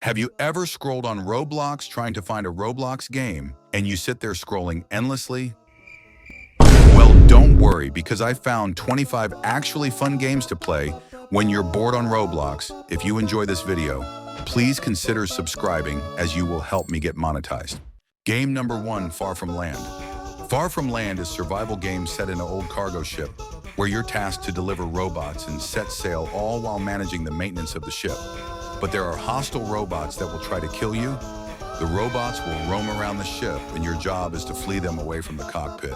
Have you ever scrolled on Roblox trying to find a Roblox game and you sit there scrolling endlessly? Well, don't worry because I found 25 actually fun games to play when you're bored on Roblox. If you enjoy this video, please consider subscribing as you will help me get monetized. Game number 1, Far From Land. Far From Land is a survival game set in an old cargo ship where you're tasked to deliver robots and set sail all while managing the maintenance of the ship. But there are hostile robots that will try to kill you. The robots will roam around the ship and your job is to flee them away from the cockpit.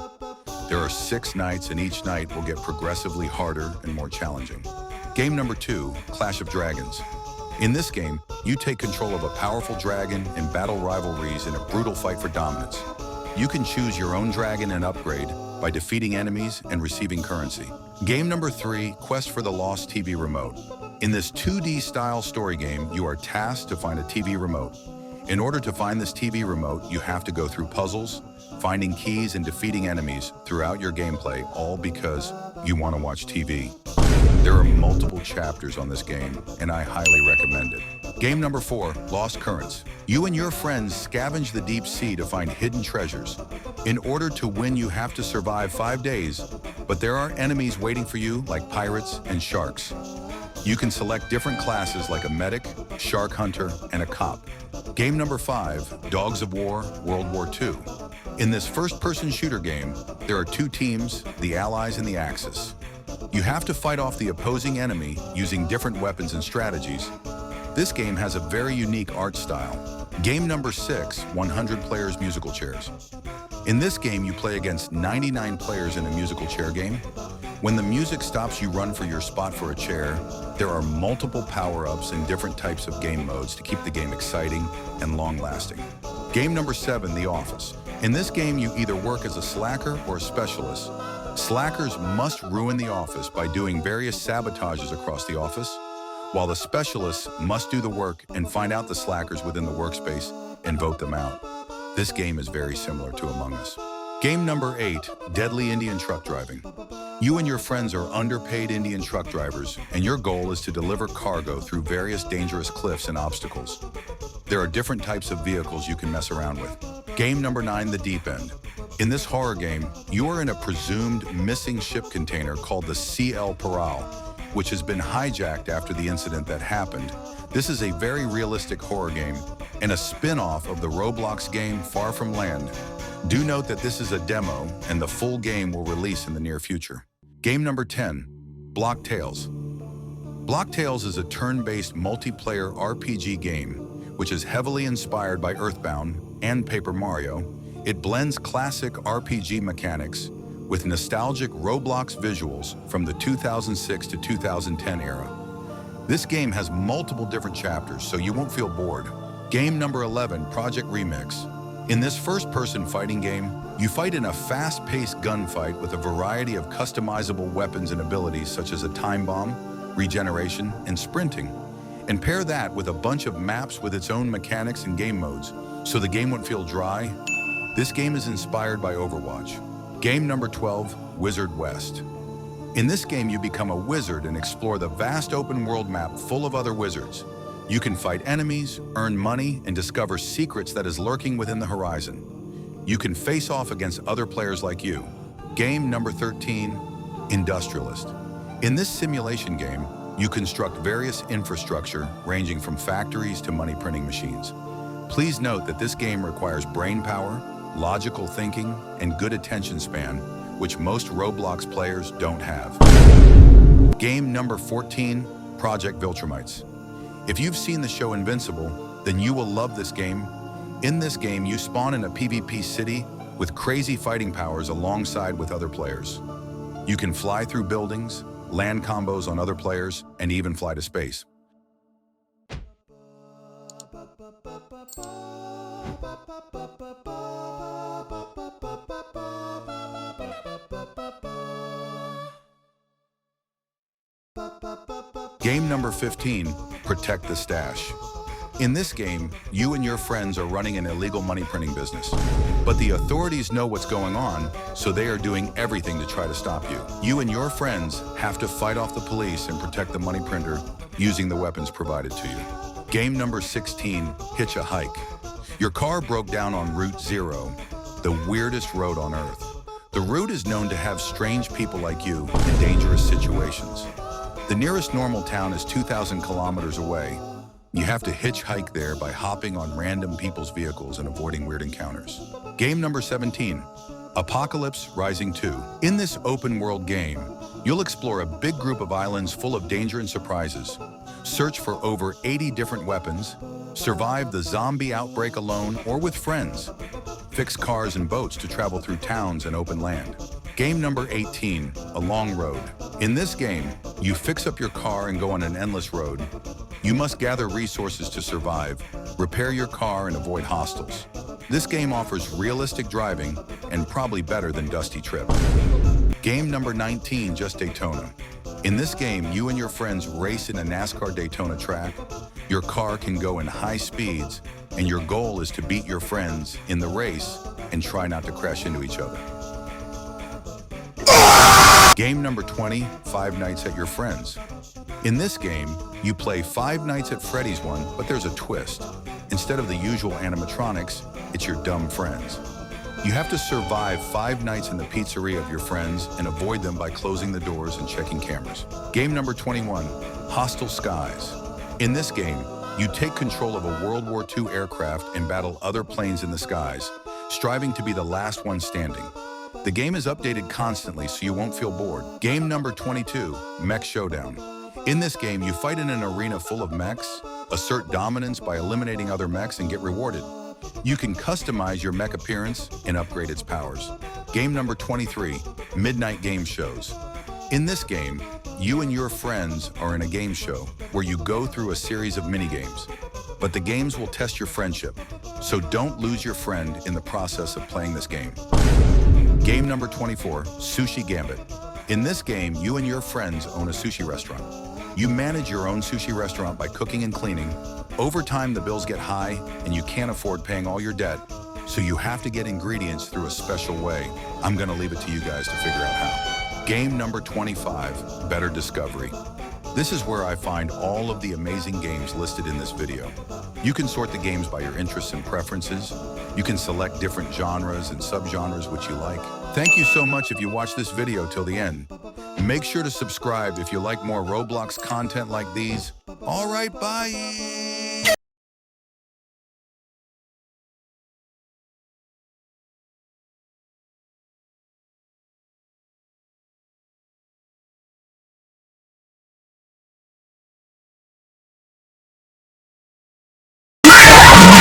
There are 6 nights and each night will get progressively harder and more challenging. Game number 2, Clash of Dragons. In this game, you take control of a powerful dragon and battle rivalries in a brutal fight for dominance. You can choose your own dragon and upgrade by defeating enemies and receiving currency. Game number 3, Quest for the Lost TV Remote. In this 2D style story game, you are tasked to find a TV remote. In order to find this TV remote, you have to go through puzzles, finding keys and defeating enemies throughout your gameplay, all because you want to watch TV. There are multiple chapters on this game, and I highly recommend it. Game number 4, Lost Currents. You and your friends scavenge the deep sea to find hidden treasures. In order to win, you have to survive 5 days, but there are enemies waiting for you like pirates and sharks. You can select different classes like a medic, shark hunter, and a cop. Game number 5, Dogs of War, World War II. In this first-person shooter game, there are 2 teams, the Allies and the Axis. You have to fight off the opposing enemy using different weapons and strategies. This game has a very unique art style. Game number 6, 100 Players Musical Chairs. In this game, you play against 99 players in a musical chair game. When the music stops, you run for your spot for a chair. There are multiple power-ups and different types of game modes to keep the game exciting and long-lasting. Game number 7, The Office. In this game, you either work as a slacker or a specialist. Slackers must ruin the office by doing various sabotages across the office, while the specialists must do the work and find out the slackers within the workspace and vote them out. This game is very similar to Among Us. Game number 8, Deadly Indian Truck Driving. You and your friends are underpaid Indian truck drivers, and your goal is to deliver cargo through various dangerous cliffs and obstacles. There are different types of vehicles you can mess around with. Game number 9, The Deep End. In this horror game, you are in a presumed missing ship container called the CL Peral, which has been hijacked after the incident that happened. This is a very realistic horror game and a spin-off of the Roblox game Far From Land. Do note that this is a demo and the full game will release in the near future. Game number 10, Block Tales. Block Tales is a turn-based multiplayer RPG game, which is heavily inspired by Earthbound and Paper Mario. It blends classic RPG mechanics with nostalgic Roblox visuals from the 2006 to 2010 era. This game has multiple different chapters, so you won't feel bored. Game number 11, Project Remix. In this first-person fighting game, you fight in a fast-paced gunfight with a variety of customizable weapons and abilities such as a time bomb, regeneration, and sprinting. And pair that with a bunch of maps with its own mechanics and game modes, so the game won't feel dry. This game is inspired by Overwatch. Game number 12, Wizard West. In this game, you become a wizard and explore the vast open world map full of other wizards. You can fight enemies, earn money, and discover secrets that is lurking within the horizon. You can face off against other players like you. Game number 13, Industrialist. In this simulation game, you construct various infrastructure ranging from factories to money printing machines. Please note that this game requires brain power, logical thinking, and good attention span, which most Roblox players don't have. Game number 14, Project Viltrumites. If you've seen the show Invincible, then you will love this game. In this game, you spawn in a PvP city with crazy fighting powers alongside with other players. You can fly through buildings, land combos on other players, and even fly to space. Game number 15, Protect the Stash. In this game, you and your friends are running an illegal money printing business. But the authorities know what's going on, so they are doing everything to try to stop you. You and your friends have to fight off the police and protect the money printer using the weapons provided to you. Game number 16, Hitch a Hike. Your car broke down on Route 0, the weirdest road on Earth. The route is known to have strange people like you in dangerous situations. The nearest normal town is 2,000 kilometers away. You have to hitchhike there by hopping on random people's vehicles and avoiding weird encounters. Game number 17, Apocalypse Rising 2. In this open-world game, you'll explore a big group of islands full of danger and surprises, search for over 80 different weapons, survive the zombie outbreak alone or with friends, fix cars and boats to travel through towns and open land. Game number 18, A Long Road. In this game, you fix up your car and go on an endless road. You must gather resources to survive, repair your car, and avoid hostiles. This game offers realistic driving and probably better than Dusty Trip. Game number 19, Just Daytona. In this game, you and your friends race in a NASCAR Daytona track. Your car can go in high speeds, and your goal is to beat your friends in the race and try not to crash into each other. Game number 20, Five Nights at Your Friends. In this game, you play Five Nights at Freddy's one, but there's a twist. Instead of the usual animatronics, it's your dumb friends. You have to survive 5 nights in the pizzeria of your friends and avoid them by closing the doors and checking cameras. Game number 21, Hostile Skies. In this game, you take control of a World War II aircraft and battle other planes in the skies, striving to be the last one standing. The game is updated constantly so you won't feel bored. Game number 22, Mech Showdown. In this game, you fight in an arena full of mechs, assert dominance by eliminating other mechs, and get rewarded. You can customize your mech appearance and upgrade its powers. Game number 23, Midnight Game Shows. In this game, you and your friends are in a game show where you go through a series of mini-games. But the games will test your friendship, so don't lose your friend in the process of playing this game. Game number 24, Sushi Gambit. In this game, you and your friends own a sushi restaurant. You manage your own sushi restaurant by cooking and cleaning. Over time, the bills get high and you can't afford paying all your debt, so you have to get ingredients through a special way. I'm gonna leave it to you guys to figure out how. Game number 25, Better Discovery. This is where I find all of the amazing games listed in this video. You can sort the games by your interests and preferences. You can select different genres and subgenres which you like. Thank you so much if you watched this video till the end. Make sure to subscribe if you like more Roblox content like these. All right, bye.